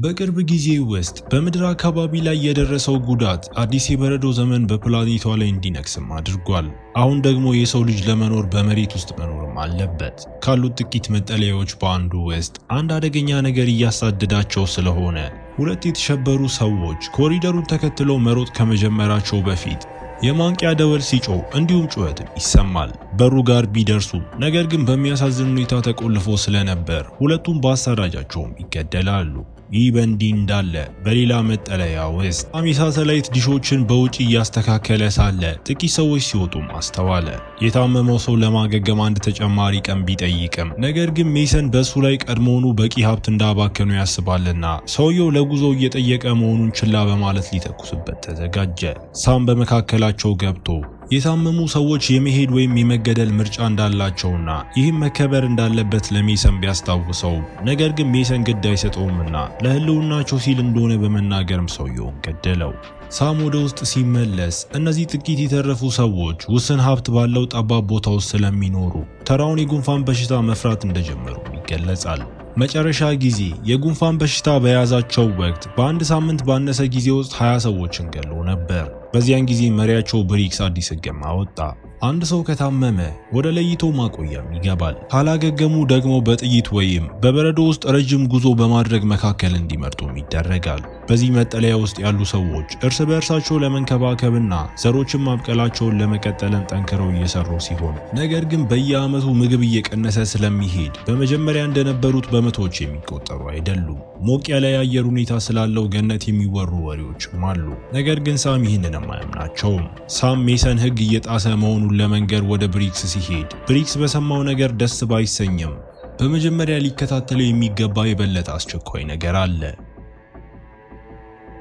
በቅርብ ጊዜ ውስጥ በምድር አካባቢ ላይ የደረሰው ጉዳት አዲስ የበረዶ ዘመን በፕላኔቷ ላይ እንዲነግስም አድርጓል። አሁን ደግሞ የሰው ልጅ ለመኖር በመሬት ውስጥ መኖርም አለበት። ካሉት ጥቂት መጠለያዎች በአንዱ ውስጥ አንድ አደገኛ ነገር እያሳደዳቸው ስለሆነ ሁለት የተሸበሩ ሰዎች ኮሪደሩን ተከትለው መሮጥ ከመጀመራቸው በፊት የማንቂያ ደወል ሲጮህ እንዲሁም ጩኸትም ይሰማል። በሩ ጋር ቢደርሱ ነገር ግን በሚያሳዝን ሁኔታ ተቆልፎ ስለነበር ሁለቱም በአሳዳጃቸውም ይገደላሉ። ይህ በእንዲህ እንዳለ በሌላ መጠለያ ውስጥ የሳተላይት ዲሾችን በውጪ እያስተካከለ ሳለ ጥቂት ሰዎች ሲወጡም አስተዋለ። የታመመው ሰው ለማገገም አንድ ተጨማሪ ቀን ቢጠይቅም ነገር ግን ሜሰን በሱ ላይ ቀድሞውኑ በቂ ሀብት እንዳባከኑ ያስባልና ሰውየው ለጉዞው እየጠየቀ መሆኑን ችላ በማለት ሊተኩስበት ተዘጋጀ። ሳም በመካከላቸው ገብቶ የታመሙ ሰዎች የመሄድ ወይም የመገደል ምርጫ እንዳላቸውና ይህም መከበር እንዳለበት ለሜሰን ቢያስታውሰው ነገር ግን ሜሰን ግድ አይሰጠውምና ለህልውናቸው ሲል እንደሆነ በመናገርም ሰውየውን ገደለው። ሳም ወደ ውስጥ ሲመለስ እነዚህ ጥቂት የተረፉ ሰዎች ውስን ሀብት ባለው ጠባብ ቦታ ውስጥ ስለሚኖሩ ተራውን የጉንፋን በሽታ መፍራት እንደጀመሩ ይገለጻል። መጨረሻ ጊዜ የጉንፋን በሽታ በያዛቸው ወቅት በአንድ ሳምንት ባነሰ ጊዜ ውስጥ 20 ሰዎችን ገሎ ነበር። በዚያን ጊዜ መሪያቸው ብሪክስ አዲስ ህግም አወጣ። አንድ ሰው ከታመመ ወደ ለይቶ ማቆያም ይገባል። ካላገገሙ ደግሞ በጥይት ወይም በበረዶ ውስጥ ረጅም ጉዞ በማድረግ መካከል እንዲመርጡም ይደረጋል። በዚህ መጠለያ ውስጥ ያሉ ሰዎች እርስ በእርሳቸው ለመንከባከብና ዘሮችን ማብቀላቸውን ለመቀጠልም ጠንክረው እየሰሩ ሲሆን ነገር ግን በየዓመቱ ምግብ እየቀነሰ ስለሚሄድ በመጀመሪያ እንደነበሩት በመቶዎች የሚቆጠሩ አይደሉም። ሞቅ ያለ የአየር ሁኔታ ስላለው ገነት የሚወሩ ወሬዎችም አሉ። ነገር ግን ሳም ይህንንም አያምናቸውም። ሳም ሜሰን ህግ እየጣሰ መሆኑን ለመንገር ወደ ብሪክስ ሲሄድ ብሪክስ በሰማው ነገር ደስ ባይሰኝም በመጀመሪያ ሊከታተለው የሚገባ የበለጠ አስቸኳይ ነገር አለ።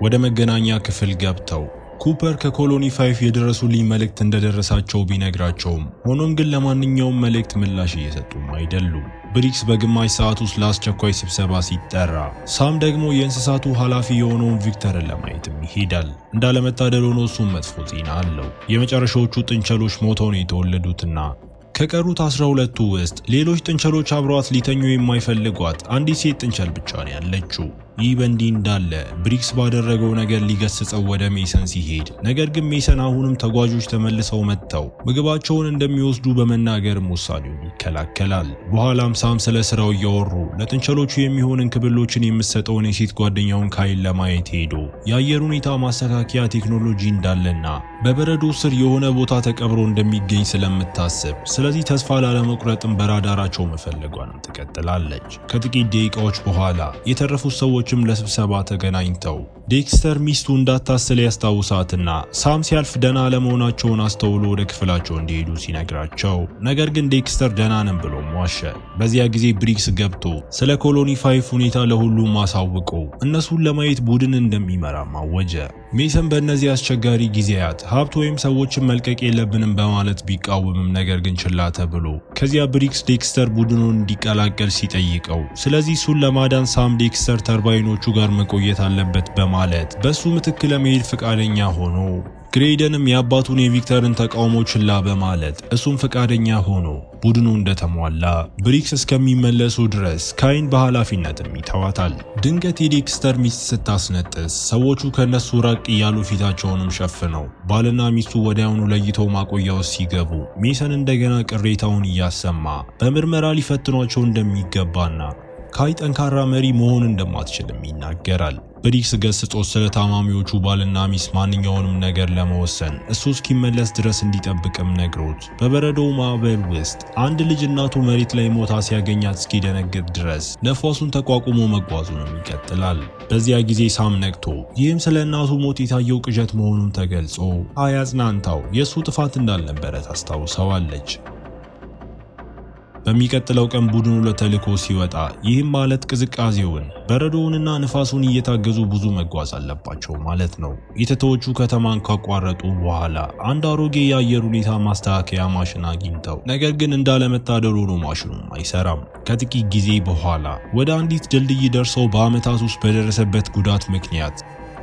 ወደ መገናኛ ክፍል ገብተው ኩፐር ከኮሎኒ 5 የደረሱልኝ መልእክት እንደደረሳቸው ቢነግራቸውም ሆኖም ግን ለማንኛውም መልእክት ምላሽ እየሰጡም አይደሉም። ብሪክስ በግማሽ ሰዓት ውስጥ ለአስቸኳይ ስብሰባ ሲጠራ ሳም ደግሞ የእንስሳቱ ኃላፊ የሆነውን ቪክተርን ለማየትም ይሄዳል። እንዳለመታደል ሆኖ እሱም መጥፎ ዜና አለው። የመጨረሻዎቹ ጥንቸሎች ሞተው ነው የተወለዱትና ከቀሩት 12ቱ ውስጥ ሌሎች ጥንቸሎች አብረዋት ሊተኙ የማይፈልጓት አንዲት ሴት ጥንቸል ብቻ ነው ያለችው። ይህ በእንዲህ እንዳለ ብሪክስ ባደረገው ነገር ሊገስጸው ወደ ሜሰን ሲሄድ ነገር ግን ሜሰን አሁንም ተጓዦች ተመልሰው መጥተው ምግባቸውን እንደሚወስዱ በመናገርም ውሳኔውን ይከላከላል። በኋላም ሳም ስለ ስራው እያወሩ ለጥንቸሎቹ የሚሆን እንክብሎችን የምትሰጠውን የሴት ጓደኛውን ካይል ለማየት ሄዶ የአየር ሁኔታ ማስተካከያ ቴክኖሎጂ እንዳለና በበረዶ ስር የሆነ ቦታ ተቀብሮ እንደሚገኝ ስለምታስብ ስለዚህ ተስፋ ላለመቁረጥም በራዳራቸው መፈለጓንም ትቀጥላለች። ከጥቂት ደቂቃዎች በኋላ የተረፉት ሰዎችም ለስብሰባ ተገናኝተው ዴክስተር ሚስቱ እንዳታስል ያስታውሳትና ሳም ሲያልፍ ደና ለመሆናቸውን አስተውሎ ወደ ክፍላቸው እንዲሄዱ ሲነግራቸው ነገር ግን ዴክስተር ደና ነን ብሎ ዋሸ። በዚያ ጊዜ ብሪክስ ገብቶ ስለ ኮሎኒ 5 ሁኔታ ለሁሉም አሳውቆ እነሱን ለማየት ቡድን እንደሚመራ ማወጀ። ሜሰን በእነዚህ አስቸጋሪ ጊዜያት ሀብት ወይም ሰዎችን መልቀቅ የለብንም በማለት ቢቃወምም ነገር ግን ችላ ተብሎ ከዚያ ብሪክስ ዴክስተር ቡድኑን እንዲቀላቀል ሲጠይቀው ስለዚህ እሱን ለማዳን ሳም ዴክስተር ተርባይኖቹ ጋር መቆየት አለበት በማለት በሱ ምትክ ለመሄድ ፈቃደኛ ሆኖ ግሬደንም የአባቱን የቪክተርን ተቃውሞ ችላ በማለት እሱም ፈቃደኛ ሆኖ ቡድኑ እንደተሟላ ብሪክስ እስከሚመለሱ ድረስ ካይን በኃላፊነትም ይተዋታል። ድንገት የዴክስተር ሚስት ስታስነጥስ ሰዎቹ ከነሱ ራቅ እያሉ ፊታቸውንም ሸፍነው ባልና ሚስቱ ወዲያውኑ ለይተው ማቆያ ውስጥ ሲገቡ ሜሰን እንደገና ቅሬታውን እያሰማ በምርመራ ሊፈትኗቸው እንደሚገባና ካይ ጠንካራ መሪ መሆን እንደማትችልም ይናገራል። ብሪክስ ገስጾት ስለ ታማሚዎቹ ባልና ሚስት ማንኛውንም ነገር ለመወሰን እሱ እስኪመለስ ድረስ እንዲጠብቅም ነግሮት በበረዶው ማዕበል ውስጥ አንድ ልጅ እናቱ መሬት ላይ ሞታ ሲያገኛት እስኪደነግጥ ድረስ ነፋሱን ተቋቁሞ መጓዙንም ይቀጥላል። በዚያ ጊዜ ሳም ነቅቶ ይህም ስለ እናቱ ሞት የታየው ቅዠት መሆኑን ተገልጾ አያጽናንታው የእሱ ጥፋት እንዳልነበረ ታስታውሰዋለች። በሚቀጥለው ቀን ቡድኑ ለተልእኮ ሲወጣ ይህም ማለት ቅዝቃዜውን በረዶውንና ንፋሱን እየታገዙ ብዙ መጓዝ አለባቸው ማለት ነው። የተተወቹ ከተማን ካቋረጡ በኋላ አንድ አሮጌ የአየር ሁኔታ ማስተካከያ ማሽን አግኝተው ነገር ግን እንዳለመታደል ሆኖ ማሽኑም አይሰራም። ከጥቂት ጊዜ በኋላ ወደ አንዲት ድልድይ ደርሰው በዓመታት ውስጥ በደረሰበት ጉዳት ምክንያት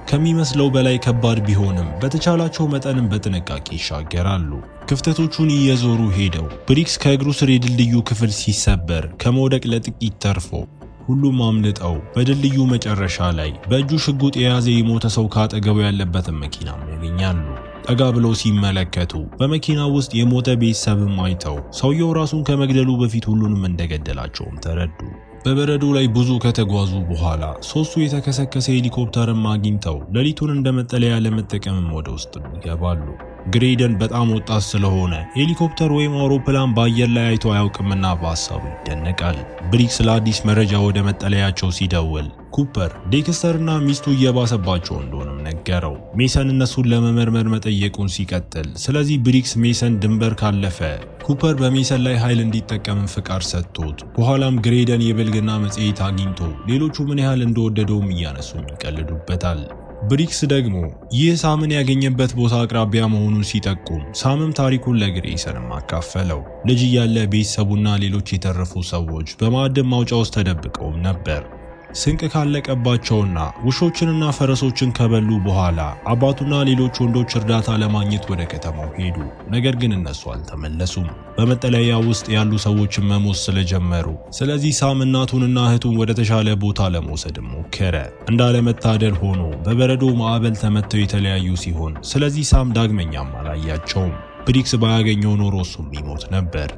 ከሚመስለው በላይ ከባድ ቢሆንም በተቻላቸው መጠንም በጥንቃቄ ይሻገራሉ። ክፍተቶቹን እየዞሩ ሄደው ብሪክስ ከእግሩ ስር የድልድዩ ክፍል ሲሰበር ከመውደቅ ለጥቂት ተርፎ ሁሉም አምልጠው በድልድዩ መጨረሻ ላይ በእጁ ሽጉጥ የያዘ የሞተ ሰው ካጠገቡ ያለበትን መኪናም ያገኛሉ። ጠጋ ብለው ሲመለከቱ በመኪናው ውስጥ የሞተ ቤተሰብም አይተው ሰውየው ራሱን ከመግደሉ በፊት ሁሉንም እንደገደላቸውም ተረዱ። በበረዶ ላይ ብዙ ከተጓዙ በኋላ ሶስቱ የተከሰከሰ ሄሊኮፕተርም አግኝተው ሌሊቱን እንደ መጠለያ ለመጠቀምም ወደ ውስጥ ይገባሉ። ግሬደን በጣም ወጣት ስለሆነ ሄሊኮፕተር ወይም አውሮፕላን በአየር ላይ አይቶ አያውቅምና በሀሳቡ ይደነቃል። ብሪክስ ለአዲስ መረጃ ወደ መጠለያቸው ሲደውል ኩፐር ዴክስተርና ሚስቱ እየባሰባቸው እንደሆነም ነገረው። ሜሰን እነሱን ለመመርመር መጠየቁን ሲቀጥል፣ ስለዚህ ብሪክስ ሜሰን ድንበር ካለፈ ኩፐር በሜሰን ላይ ኃይል እንዲጠቀም ፍቃድ ሰጥቶት፣ በኋላም ግሬደን የብልግና መጽሔት አግኝቶ ሌሎቹ ምን ያህል እንደወደደውም እያነሱ ይቀልዱበታል። ብሪክስ ደግሞ ይህ ሳምን ያገኘበት ቦታ አቅራቢያ መሆኑን ሲጠቁም ሳምም ታሪኩን ለግሬሰንም አካፈለው። ልጅ እያለ ቤተሰቡና ሌሎች የተረፉ ሰዎች በማዕድን ማውጫ ውስጥ ተደብቀውም ነበር። ስንቅ ካለቀባቸውና ውሾችንና ፈረሶችን ከበሉ በኋላ አባቱና ሌሎች ወንዶች እርዳታ ለማግኘት ወደ ከተማው ሄዱ። ነገር ግን እነሱ አልተመለሱም። በመጠለያ ውስጥ ያሉ ሰዎችን መሞት ስለጀመሩ፣ ስለዚህ ሳም እናቱንና እህቱን ወደ ተሻለ ቦታ ለመውሰድ ሞከረ። እንዳለመታደል ሆኖ በበረዶ ማዕበል ተመተው የተለያዩ ሲሆን፣ ስለዚህ ሳም ዳግመኛም አላያቸውም። ብሪክስ ባያገኘው ኖሮ እሱም ይሞት ነበር።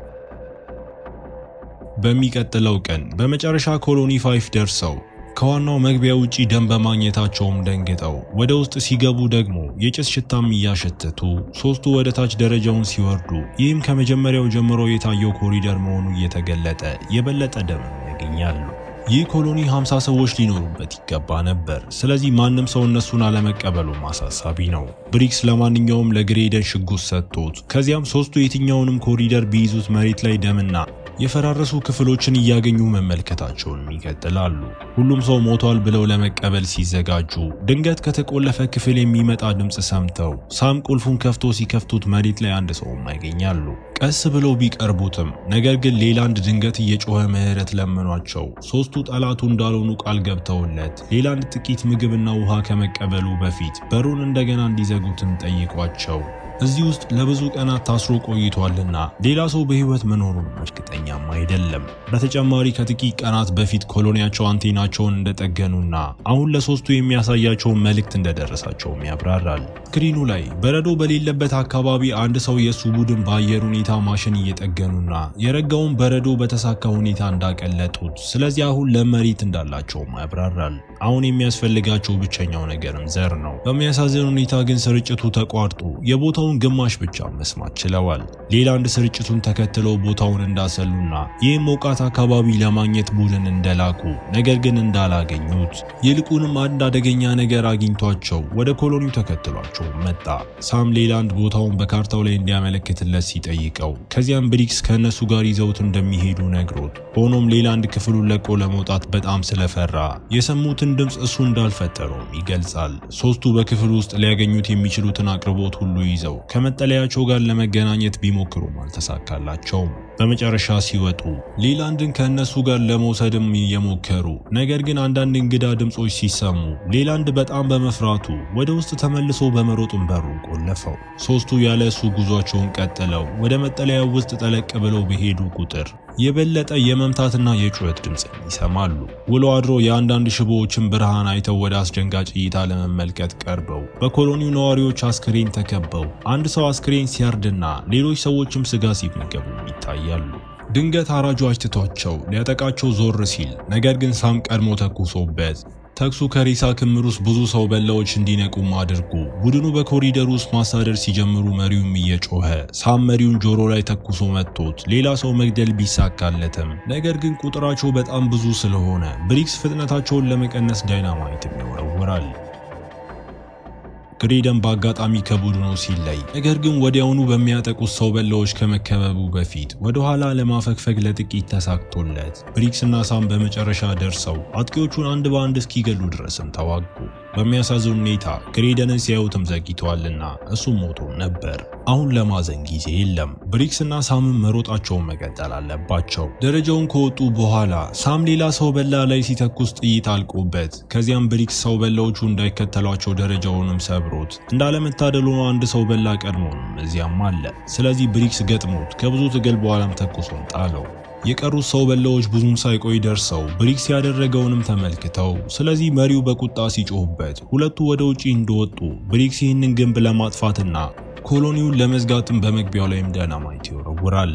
በሚቀጥለው ቀን በመጨረሻ ኮሎኒ 5 ደርሰው ከዋናው መግቢያ ውጪ ደም በማግኘታቸውም ደንግጠው ወደ ውስጥ ሲገቡ ደግሞ የጭስ ሽታም እያሸተቱ ሶስቱ ወደ ታች ደረጃውን ሲወርዱ፣ ይህም ከመጀመሪያው ጀምሮ የታየው ኮሪደር መሆኑ እየተገለጠ የበለጠ ደም ያገኛሉ። ይህ ኮሎኒ 50 ሰዎች ሊኖሩበት ይገባ ነበር። ስለዚህ ማንም ሰው እነሱን አለመቀበሉ አሳሳቢ ነው። ብሪክስ ለማንኛውም ለግሬደን ሽጉጥ ሰጥቶት ከዚያም ሶስቱ የትኛውንም ኮሪደር ቢይዙት መሬት ላይ ደምና የፈራረሱ ክፍሎችን እያገኙ መመልከታቸውን ይቀጥላሉ። ሁሉም ሰው ሞቷል ብለው ለመቀበል ሲዘጋጁ ድንገት ከተቆለፈ ክፍል የሚመጣ ድምጽ ሰምተው ሳም ቁልፉን ከፍቶ ሲከፍቱት መሬት ላይ አንድ ሰውም ያገኛሉ። ቀስ ብለው ቢቀርቡትም ነገር ግን ሌላንድ ድንገት እየጮኸ ምህረት ለመኗቸው። ሶስቱ ጠላቱ እንዳልሆኑ ቃል ገብተውለት ሌላንድ ጥቂት ምግብና ውሃ ከመቀበሉ በፊት በሩን እንደገና እንዲዘጉትም ጠይቋቸው እዚህ ውስጥ ለብዙ ቀናት ታስሮ ቆይቷልና ሌላ ሰው በህይወት መኖሩን እርግጠኛም አይደለም። በተጨማሪ ከጥቂት ቀናት በፊት ኮሎኒያቸው አንቴናቸውን እንደጠገኑና አሁን ለሶስቱ የሚያሳያቸውን መልእክት እንደደረሳቸውም ያብራራል። ስክሪኑ ላይ በረዶ በሌለበት አካባቢ አንድ ሰው የሱ ቡድን በአየር ሁኔታ ማሽን እየጠገኑና የረጋውን በረዶ በተሳካ ሁኔታ እንዳቀለጡት፣ ስለዚህ አሁን ለመሬት እንዳላቸውም ያብራራል። አሁን የሚያስፈልጋቸው ብቸኛው ነገርም ዘር ነው። በሚያሳዝን ሁኔታ ግን ስርጭቱ ተቋርጦ የቦታውን ግማሽ ብቻ መስማት ችለዋል። ሌላ አንድ ስርጭቱን ተከትለው ቦታውን እንዳሰሉና ይህም ሞቃት አካባቢ ለማግኘት ቡድን እንደላኩ ነገር ግን እንዳላገኙት፣ ይልቁንም አንድ አደገኛ ነገር አግኝቷቸው ወደ ኮሎኒው ተከትሏቸው መጣ። ሳም ሌላንድ ቦታውን በካርታው ላይ እንዲያመለክትለት ሲጠይቀው ከዚያም ብሪክስ ከእነሱ ጋር ይዘውት እንደሚሄዱ ነግሮት፣ ሆኖም ሌላንድ ክፍሉን ለቆ ለመውጣት በጣም ስለፈራ የሰሙትን ድምፅ እሱ እንዳልፈጠረውም ይገልጻል። ሶስቱ በክፍሉ ውስጥ ሊያገኙት የሚችሉትን አቅርቦት ሁሉ ይዘው ከመጠለያቸው ጋር ለመገናኘት ቢሞክሩም አልተሳካላቸውም። በመጨረሻ ሲወጡ ሌላንድን ከእነሱ ጋር ለመውሰድም እየሞከሩ ነገር ግን አንዳንድ እንግዳ ድምጾች ሲሰሙ ሌላንድ በጣም በመፍራቱ ወደ ውስጥ ተመልሶ በመሮጥም በሩን ቆለፈው። ሶስቱ ያለ እሱ ጉዟቸውን ቀጥለው ወደ መጠለያው ውስጥ ጠለቅ ብለው በሄዱ ቁጥር የበለጠ የመምታትና የጩኸት ድምጽ ይሰማሉ። ውሎ አድሮ የአንዳንድ ሽቦዎችን ብርሃን አይተው ወደ አስደንጋጭ እይታ ለመመልከት ቀርበው በኮሎኒው ነዋሪዎች አስክሬን ተከበው አንድ ሰው አስክሬን ሲያርድና ሌሎች ሰዎችም ስጋ ሲመገቡ ይታያሉ። ድንገት አራጁ አጭቷቸው ሊያጠቃቸው ዞር ሲል ነገር ግን ሳም ቀድሞ ተኩሶበት ተኩሱ ከሬሳ ክምር ውስጥ ብዙ ሰው በላዎች እንዲነቁም አድርጎ ቡድኑ በኮሪደር ውስጥ ማሳደር ሲጀምሩ መሪውም እየጮኸ ሳም መሪውን ጆሮ ላይ ተኩሶ መጥቶት ሌላ ሰው መግደል ቢሳካለትም ነገር ግን ቁጥራቸው በጣም ብዙ ስለሆነ ብሪክስ ፍጥነታቸውን ለመቀነስ ዳይናማይትም ይወረውራል። ግሬደን በአጋጣሚ ከቡድኑ ሲለይ ነገር ግን ወዲያውኑ በሚያጠቁት ሰው በላዎች ከመከበቡ በፊት ወደ ኋላ ለማፈግፈግ ለጥቂት ተሳክቶለት ብሪክስና ሳም በመጨረሻ ደርሰው አጥቂዎቹን አንድ በአንድ እስኪገሉ ድረስም ተዋጉ። በሚያሳዝን ሁኔታ ግሬደንን ሲያዩትም ዘግይተዋልና እሱም ሞቶም ነበር። አሁን ለማዘን ጊዜ የለም። ብሪክስና ሳምም መሮጣቸውን መቀጠል አለባቸው። ደረጃውን ከወጡ በኋላ ሳም ሌላ ሰው በላ ላይ ሲተኩስ ጥይት አልቆበት ከዚያም ብሪክስ ሰው በላዎቹ እንዳይከተሏቸው ደረጃውንም ሰብሮት እንዳለመታደል ሆኖ አንድ ሰው በላ ቀድሞንም እዚያም አለ። ስለዚህ ብሪክስ ገጥሞት ከብዙ ትግል በኋላም ተኩሶን ጣለው። የቀሩት ሰው በላዎች ብዙም ሳይቆይ ደርሰው ብሪክስ ያደረገውንም ተመልክተው ስለዚህ መሪው በቁጣ ሲጮህበት ሁለቱ ወደ ውጪ እንደወጡ ብሪክስ ይህንን ግንብ ለማጥፋትና ኮሎኒውን ለመዝጋትም በመግቢያው ላይም ዳይናማይት ይወረውራል።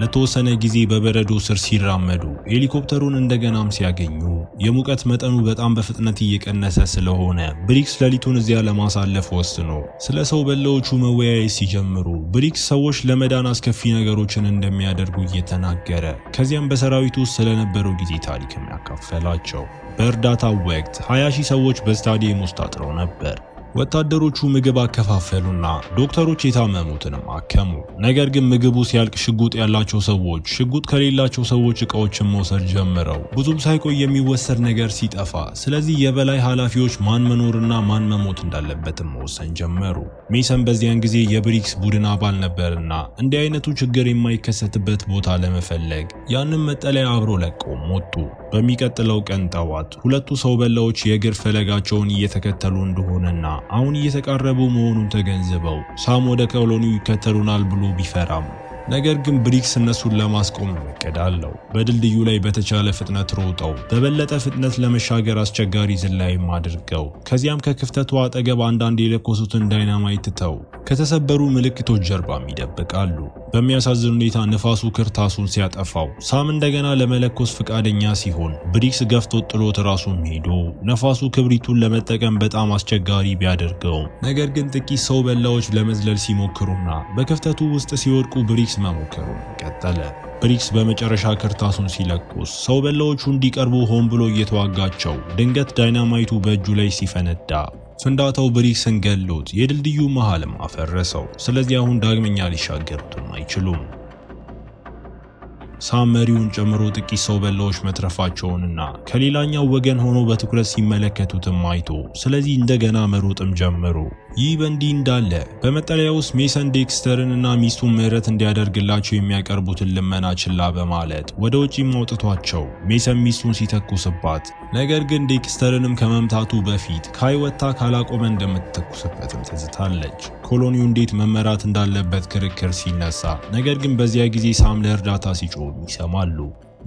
ለተወሰነ ጊዜ በበረዶ ስር ሲራመዱ ሄሊኮፕተሩን እንደገናም ሲያገኙ የሙቀት መጠኑ በጣም በፍጥነት እየቀነሰ ስለሆነ ብሪክስ ሌሊቱን እዚያ ለማሳለፍ ወስኖ ስለ ሰው በላዎቹ መወያየት ሲጀምሩ ብሪክስ ሰዎች ለመዳን አስከፊ ነገሮችን እንደሚያደርጉ እየተናገረ ከዚያም በሰራዊቱ ውስጥ ስለነበረው ጊዜ ታሪክም ያካፈላቸው። በእርዳታው ወቅት 20,000 ሰዎች በስታዲየም ውስጥ ታጥረው ነበር። ወታደሮቹ ምግብ አከፋፈሉና ዶክተሮች የታመሙትንም አከሙ። ነገር ግን ምግቡ ሲያልቅ ሽጉጥ ያላቸው ሰዎች ሽጉጥ ከሌላቸው ሰዎች እቃዎችን መውሰድ ጀምረው ብዙም ሳይቆይ የሚወሰድ ነገር ሲጠፋ ስለዚህ የበላይ ኃላፊዎች ማን መኖርና ማን መሞት እንዳለበትም መወሰን ጀመሩ። ሜሰን በዚያን ጊዜ የብሪክስ ቡድን አባል ነበርና እንዲህ አይነቱ ችግር የማይከሰትበት ቦታ ለመፈለግ ያንን መጠለያ አብሮ ለቀው ወጡ። በሚቀጥለው ቀን ጠዋት ሁለቱ ሰው በላዎች የእግር ፈለጋቸውን እየተከተሉ እንደሆነና አሁን እየተቃረቡ መሆኑን ተገንዝበው ሳም ወደ ኮሎኒው ይከተሉናል ብሎ ቢፈራም ነገር ግን ብሪክስ እነሱን ለማስቆም እቅድ አለው። በድልድዩ ላይ በተቻለ ፍጥነት ሮጠው በበለጠ ፍጥነት ለመሻገር አስቸጋሪ ዝላይም አድርገው ከዚያም ከክፍተቱ አጠገብ አንዳንድ የለኮሱትን ዳይናማይት ትተው ከተሰበሩ ምልክቶች ጀርባም ይደብቃሉ። በሚያሳዝን ሁኔታ ንፋሱ ክርታሱን ሲያጠፋው ሳም እንደገና ለመለኮስ ፍቃደኛ ሲሆን ብሪክስ ገፍቶ ጥሎት ራሱን ሄዶ ነፋሱ ክብሪቱን ለመጠቀም በጣም አስቸጋሪ ቢያደርገው ነገር ግን ጥቂት ሰው በላዎች ለመዝለል ሲሞክሩና በክፍተቱ ውስጥ ሲወድቁ ብሪክስ መሞከሩን ቀጠለ። ብሪክስ በመጨረሻ ክርታሱን ሲለኩስ ሰው በላዎቹ እንዲቀርቡ ሆን ብሎ እየተዋጋቸው ድንገት ዳይናማይቱ በእጁ ላይ ሲፈነዳ ፍንዳታው ብሪክስን ገሎት የድልድዩ መሃልም አፈረሰው። ስለዚህ አሁን ዳግመኛ ሊሻገሩትም አይችሉም። ሳም መሪውን ጨምሮ ጥቂት ሰው በላዎች መትረፋቸውንና ከሌላኛው ወገን ሆኖ በትኩረት ሲመለከቱትም አይቶ ስለዚህ እንደገና መሮጥም ጀመሩ። ይህ በእንዲህ እንዳለ በመጠለያ ውስጥ ሜሰን ዴክስተርን እና ሚስቱን ምህረት እንዲያደርግላቸው የሚያቀርቡትን ልመና ችላ በማለት ወደ ውጪ ማውጥቷቸው ሜሰን ሚስቱን ሲተኩስባት ነገር ግን ዴክስተርንም ከመምታቱ በፊት ካይወታ ካላቆመ እንደምትተኩስበትም ትዝታለች። ኮሎኒው እንዴት መመራት እንዳለበት ክርክር ሲነሳ ነገር ግን በዚያ ጊዜ ሳም ለእርዳታ ሲጮህ ይሰማሉ።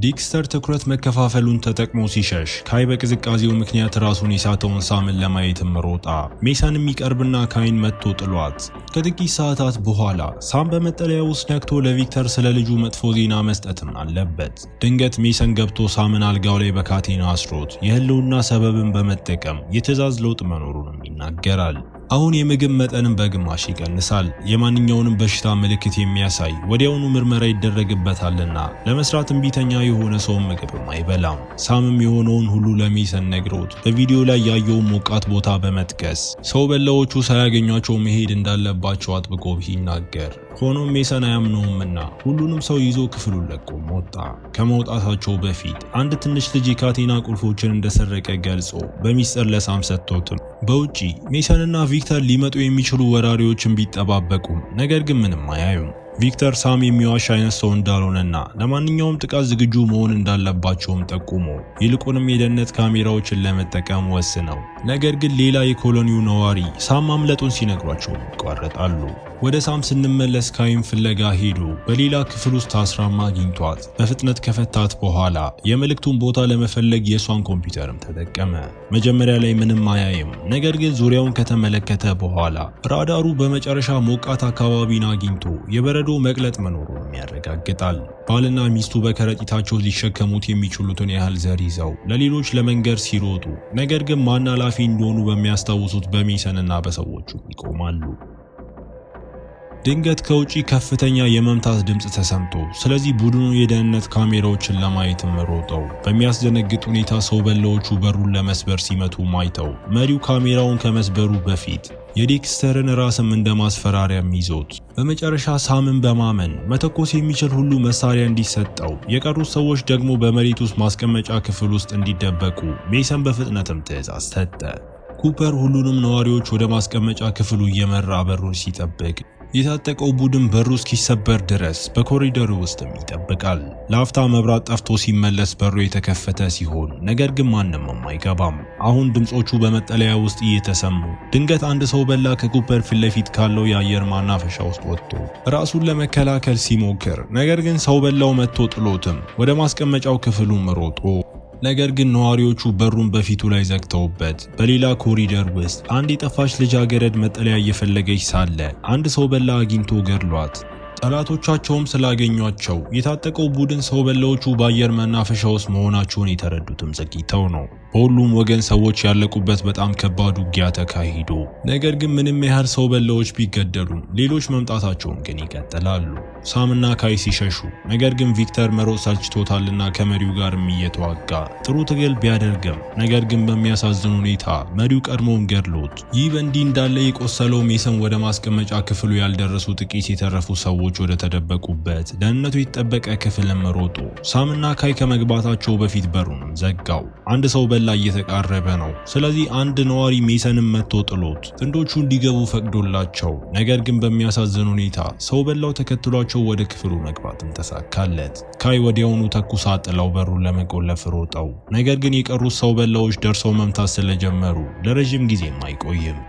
ዴክስተር ትኩረት መከፋፈሉን ተጠቅሞ ሲሸሽ ካይ በቅዝቃዜው ምክንያት ራሱን የሳተውን ሳምን ለማየትም ሮጣ ሜሰን የሚቀርብና ካይን መጥቶ ጥሏት ከጥቂት ሰዓታት በኋላ ሳም በመጠለያ ውስጥ ነክቶ ለቪክተር ስለ ልጁ መጥፎ ዜና መስጠትም አለበት። ድንገት ሜሰን ገብቶ ሳምን አልጋው ላይ በካቴና አስሮት የህልውና ሰበብን በመጠቀም የትዕዛዝ ለውጥ መኖሩንም ይናገራል። አሁን የምግብ መጠንን በግማሽ ይቀንሳል። የማንኛውንም በሽታ ምልክት የሚያሳይ ወዲያውኑ ምርመራ ይደረግበታልና ለመስራት እምቢተኛ የሆነ ሰው ምግብም አይበላም። ሳምም የሆነውን ሁሉ ለሜሰን ነግሮት በቪዲዮ ላይ ያየውን ሞቃት ቦታ በመጥቀስ ሰው በላዎቹ ሳያገኟቸው መሄድ እንዳለባቸው አጥብቆ ቢናገር ሆኖም ሜሰን አያምነውምና ሁሉንም ሰው ይዞ ክፍሉን ለቆ ወጣ። ከመውጣታቸው በፊት አንድ ትንሽ ልጅ የካቴና ቁልፎችን እንደሰረቀ ገልጾ በሚስጥር ለሳም ሰጥቶትም በውጪ ሜሰንና ቪክተር ሊመጡ የሚችሉ ወራሪዎችን ቢጠባበቁም ነገር ግን ምንም አያዩም። ቪክተር ሳም የሚዋሽ አይነት ሰው እንዳልሆነና ለማንኛውም ጥቃት ዝግጁ መሆን እንዳለባቸውም ጠቁሞ ይልቁንም የደህንነት ካሜራዎችን ለመጠቀም ወስነው ነገር ግን ሌላ የኮሎኒው ነዋሪ ሳም ማምለጡን ሲነግሯቸው ይቋረጣሉ። ወደ ሳም ስንመለስ ካይን ፍለጋ ሄዶ በሌላ ክፍል ውስጥ ታስራማ አግኝቷት በፍጥነት ከፈታት በኋላ የመልእክቱን ቦታ ለመፈለግ የሷን ኮምፒውተርም ተጠቀመ። መጀመሪያ ላይ ምንም አያይም። ነገር ግን ዙሪያውን ከተመለከተ በኋላ ራዳሩ በመጨረሻ ሞቃት አካባቢን አግኝቶ የበረዶ መቅለጥ መኖሩን ያረጋግጣል። ባልና ሚስቱ በከረጢታቸው ሊሸከሙት የሚችሉትን ያህል ዘር ይዘው ለሌሎች ለመንገር ሲሮጡ ነገር ግን ማን ኃላፊ እንደሆኑ በሚያስታውሱት በሜሰንና በሰዎቹ ይቆማሉ። ድንገት ከውጪ ከፍተኛ የመምታት ድምጽ ተሰምቶ ስለዚህ ቡድኑ የደህንነት ካሜራዎችን ለማየት ሮጠው በሚያስደነግጥ ሁኔታ ሰው በላዎቹ በሩን ለመስበር ሲመቱ ማይተው መሪው ካሜራውን ከመስበሩ በፊት የዴክስተርን ራስም እንደ ማስፈራሪያም ይዞት በመጨረሻ ሳምን በማመን መተኮስ የሚችል ሁሉ መሳሪያ እንዲሰጠው የቀሩት ሰዎች ደግሞ በመሬት ውስጥ ማስቀመጫ ክፍል ውስጥ እንዲደበቁ ሜሰን በፍጥነትም ትዕዛዝ ሰጠ። ኩፐር ሁሉንም ነዋሪዎች ወደ ማስቀመጫ ክፍሉ እየመራ በሩን ሲጠብቅ የታጠቀው ቡድን በሩ እስኪሰበር ድረስ በኮሪደሩ ውስጥም ይጠብቃል። ለአፍታ መብራት ጠፍቶ ሲመለስ በሩ የተከፈተ ሲሆን ነገር ግን ማንም አይገባም። አሁን ድምጾቹ በመጠለያ ውስጥ እየተሰሙ ድንገት አንድ ሰው በላ ከኩፐር ፊት ለፊት ካለው የአየር ማናፈሻ ውስጥ ወጥቶ ራሱን ለመከላከል ሲሞክር ነገር ግን ሰው በላው መጥቶ ጥሎትም ወደ ማስቀመጫው ክፍሉም ሮጦ ነገር ግን ነዋሪዎቹ በሩን በፊቱ ላይ ዘግተውበት በሌላ ኮሪደር ውስጥ አንድ የጠፋች ልጃገረድ መጠለያ እየፈለገች ሳለ አንድ ሰው በላ አግኝቶ ገድሏት ጠላቶቻቸውም ስላገኟቸው የታጠቀው ቡድን ሰው በላዎቹ በአየር መናፈሻ ውስጥ መሆናቸውን የተረዱትም ዘግይተው ነው። በሁሉም ወገን ሰዎች ያለቁበት በጣም ከባድ ውጊያ ተካሂዶ ነገር ግን ምንም ያህል ሰው በላዎች ቢገደሉም ሌሎች መምጣታቸውን ግን ይቀጥላሉ። ሳምና ካይ ሲሸሹ ነገር ግን ቪክተር መሮጥ ሰልችቶታልና ከመሪው ጋርም እየተዋጋ ጥሩ ትግል ቢያደርግም ነገር ግን በሚያሳዝን ሁኔታ መሪው ቀድሞውን ገድሎት ይህ በእንዲህ እንዳለ የቆሰለው ሜሰን ወደ ማስቀመጫ ክፍሉ ያልደረሱ ጥቂት የተረፉ ሰዎች ወደ ተደበቁበት ደህንነቱ የተጠበቀ ክፍልም ሮጦ ሳምና ካይ ከመግባታቸው በፊት በሩንም ዘጋው። አንድ ሰው በላ እየተቃረበ ነው። ስለዚህ አንድ ነዋሪ ሜሰንን መጥቶ ጥሎት ጥንዶቹ እንዲገቡ ፈቅዶላቸው ነገር ግን በሚያሳዝን ሁኔታ ሰው በላው ተከትሏቸው ወደ ክፍሉ መግባትም ተሳካለት። ካይ ወዲያውኑ ተኩሳ ጥለው በሩን ለመቆለፍ ሮጠው ነገር ግን የቀሩት ሰው በላዎች ደርሰው መምታት ስለጀመሩ ለረጅም ጊዜም አይቆይም።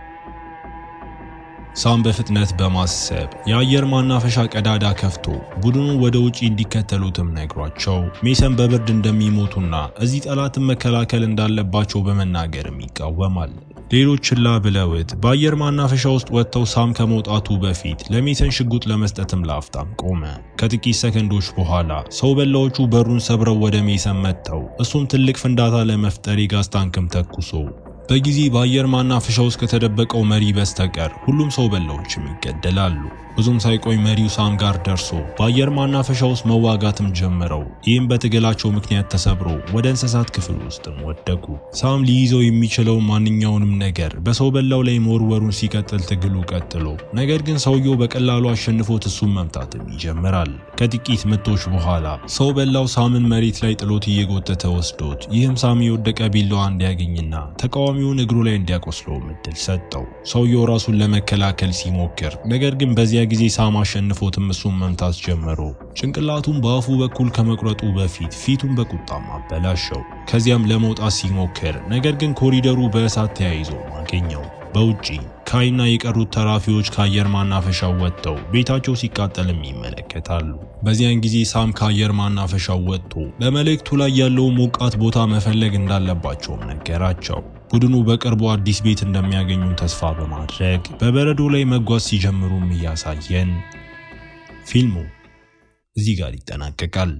ሳም በፍጥነት በማሰብ የአየር ማናፈሻ ቀዳዳ ከፍቶ ቡድኑ ወደ ውጪ እንዲከተሉትም ነግሯቸው ሜሰን በብርድ እንደሚሞቱና እዚህ ጠላትን መከላከል እንዳለባቸው በመናገርም ይቃወማል። ሌሎች ችላ ብለውት በአየር ማናፈሻ ውስጥ ወጥተው ሳም ከመውጣቱ በፊት ለሜሰን ሽጉጥ ለመስጠትም ላፍታም ቆመ። ከጥቂት ሰከንዶች በኋላ ሰው በላዎቹ በሩን ሰብረው ወደ ሜሰን መጥተው እሱም ትልቅ ፍንዳታ ለመፍጠር የጋዝ ታንክም ተኩሶ በጊዜ በአየር ማናፈሻ ውስጥ ከተደበቀው መሪ በስተቀር ሁሉም ሰው በላዎችም ይገደላሉ። ብዙም ሳይቆይ መሪው ሳም ጋር ደርሶ በአየር ማናፈሻ ውስጥ መዋጋትም ጀምረው ይህም በትግላቸው ምክንያት ተሰብሮ ወደ እንስሳት ክፍል ውስጥም ወደቁ። ሳም ሊይዘው የሚችለው ማንኛውንም ነገር በሰው በላው ላይ መወርወሩን ሲቀጥል ትግሉ ቀጥሎ ነገር ግን ሰውየው በቀላሉ አሸንፎት እሱን መምታትም ይጀምራል። ከጥቂት ምቶች በኋላ ሰው በላው ሳምን መሬት ላይ ጥሎት እየጎተተ ወስዶት ይህም ሳም የወደቀ ቢላዋ እንዲያገኝና ተቃዋሚውን እግሩ ላይ እንዲያቆስለው እድል ሰጠው። ሰውየው ራሱን ለመከላከል ሲሞክር ነገር ግን በዚያ ጊዜ ሳም አሸንፎትም እሱን መምታት ጀመሩ። ጭንቅላቱን በአፉ በኩል ከመቁረጡ በፊት ፊቱን በቁጣም አበላሸው። ከዚያም ለመውጣት ሲሞክር ነገር ግን ኮሪደሩ በእሳት ተያይዞ አገኘው። በውጪ ካይና የቀሩት ተራፊዎች ከአየር ማናፈሻው ወጥተው ቤታቸው ሲቃጠልም ይመለከታሉ። በዚያን ጊዜ ሳም ከአየር ማናፈሻው ወጥቶ በመልእክቱ ላይ ያለው ሞቃት ቦታ መፈለግ እንዳለባቸውም ነገራቸው። ቡድኑ በቅርቡ አዲስ ቤት እንደሚያገኙ ተስፋ በማድረግ በበረዶ ላይ መጓዝ ሲጀምሩም እያሳየን ፊልሙ እዚህ ጋር ይጠናቀቃል።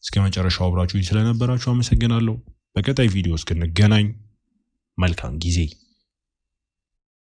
እስከ መጨረሻው አብራችሁኝ ስለነበራችሁ አመሰግናለሁ። በቀጣይ ቪዲዮ እስክንገናኝ መልካም ጊዜ